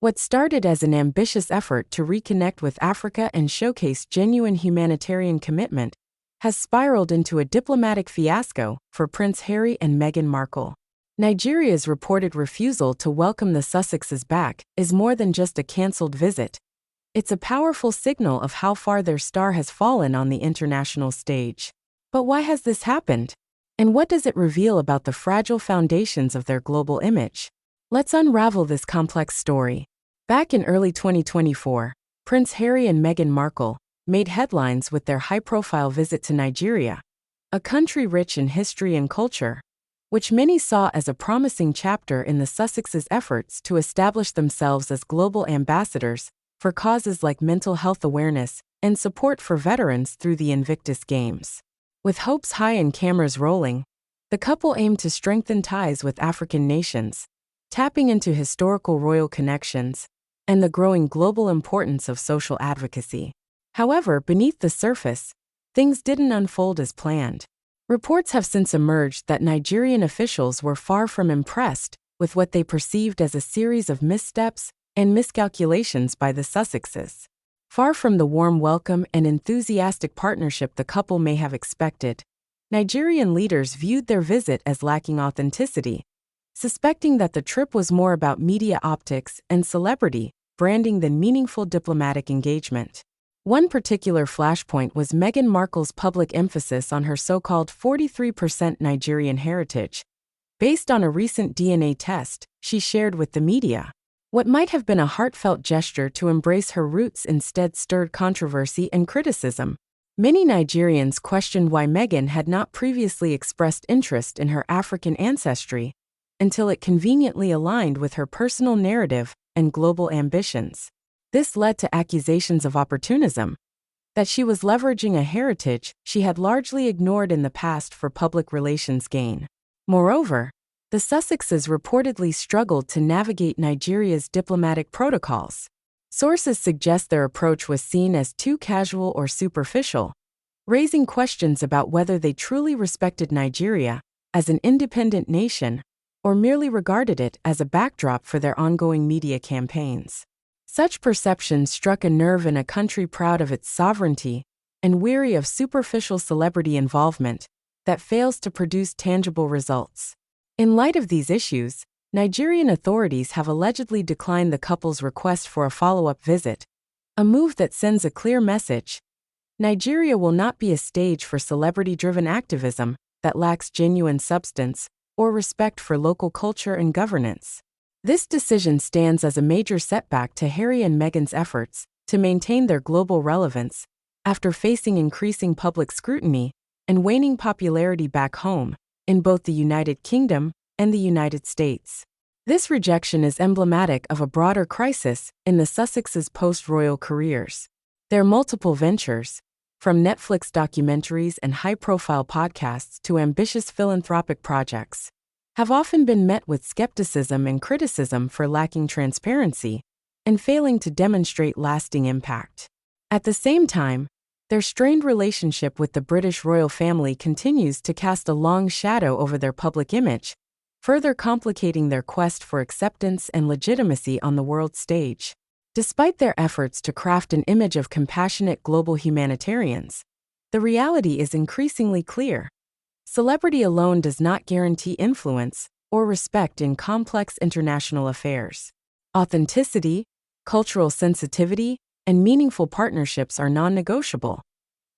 What started as an ambitious effort to reconnect with Africa and showcase genuine humanitarian commitment has spiraled into a diplomatic fiasco for Prince Harry and Meghan Markle. Nigeria's reported refusal to welcome the Sussexes back is more than just a cancelled visit. It's a powerful signal of how far their star has fallen on the international stage. But why has this happened? And what does it reveal about the fragile foundations of their global image? Let's unravel this complex story. Back in early 2024, Prince Harry and Meghan Markle made headlines with their high-profile visit to Nigeria, a country rich in history and culture, which many saw as a promising chapter in the Sussexes' efforts to establish themselves as global ambassadors for causes like mental health awareness and support for veterans through the Invictus Games. With hopes high and cameras rolling, the couple aimed to strengthen ties with African nations, tapping into historical royal connections and the growing global importance of social advocacy. However, beneath the surface, things didn't unfold as planned. Reports have since emerged that Nigerian officials were far from impressed with what they perceived as a series of missteps and miscalculations by the Sussexes. Far from the warm welcome and enthusiastic partnership the couple may have expected, Nigerian leaders viewed their visit as lacking authenticity, suspecting that the trip was more about media optics and celebrity branding than meaningful diplomatic engagement. One particular flashpoint was Meghan Markle's public emphasis on her so-called 43% Nigerian heritage, based on a recent DNA test she shared with the media. What might have been a heartfelt gesture to embrace her roots instead stirred controversy and criticism. Many Nigerians questioned why Meghan had not previously expressed interest in her African ancestry until it conveniently aligned with her personal narrative and global ambitions. This led to accusations of opportunism, that she was leveraging a heritage she had largely ignored in the past for public relations gain. Moreover, the Sussexes reportedly struggled to navigate Nigeria's diplomatic protocols. Sources suggest their approach was seen as too casual or superficial, raising questions about whether they truly respected Nigeria as an independent nation or merely regarded it as a backdrop for their ongoing media campaigns. Such perceptions struck a nerve in a country proud of its sovereignty and weary of superficial celebrity involvement that fails to produce tangible results. In light of these issues, Nigerian authorities have allegedly declined the couple's request for a follow-up visit, a move that sends a clear message. Nigeria will not be a stage for celebrity-driven activism that lacks genuine substance or respect for local culture and governance. This decision stands as a major setback to Harry and Meghan's efforts to maintain their global relevance after facing increasing public scrutiny and waning popularity back home in both the United Kingdom and the United States. This rejection is emblematic of a broader crisis in the Sussexes' post-royal careers. Their multiple ventures, from Netflix documentaries and high-profile podcasts to ambitious philanthropic projects, have often been met with skepticism and criticism for lacking transparency and failing to demonstrate lasting impact. At the same time, their strained relationship with the British royal family continues to cast a long shadow over their public image, further complicating their quest for acceptance and legitimacy on the world stage. Despite their efforts to craft an image of compassionate global humanitarians, the reality is increasingly clear. Celebrity alone does not guarantee influence or respect in complex international affairs. Authenticity, cultural sensitivity, and meaningful partnerships are non-negotiable.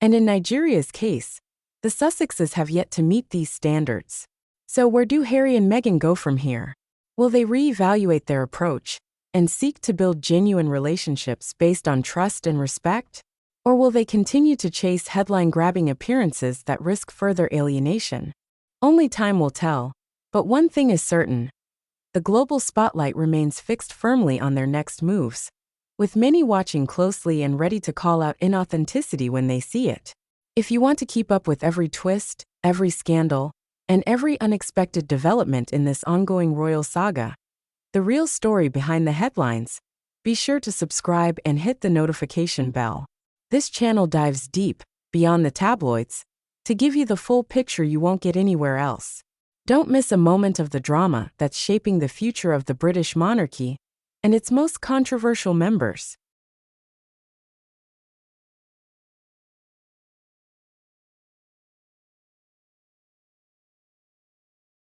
And in Nigeria's case, the Sussexes have yet to meet these standards. So where do Harry and Meghan go from here? Will they reevaluate their approach and seek to build genuine relationships based on trust and respect? Or will they continue to chase headline-grabbing appearances that risk further alienation? Only time will tell, but one thing is certain. The global spotlight remains fixed firmly on their next moves, with many watching closely and ready to call out inauthenticity when they see it. If you want to keep up with every twist, every scandal, and every unexpected development in this ongoing royal saga, the real story behind the headlines, be sure to subscribe and hit the notification bell. This channel dives deep, beyond the tabloids, to give you the full picture you won't get anywhere else. Don't miss a moment of the drama that's shaping the future of the British monarchy and its most controversial members.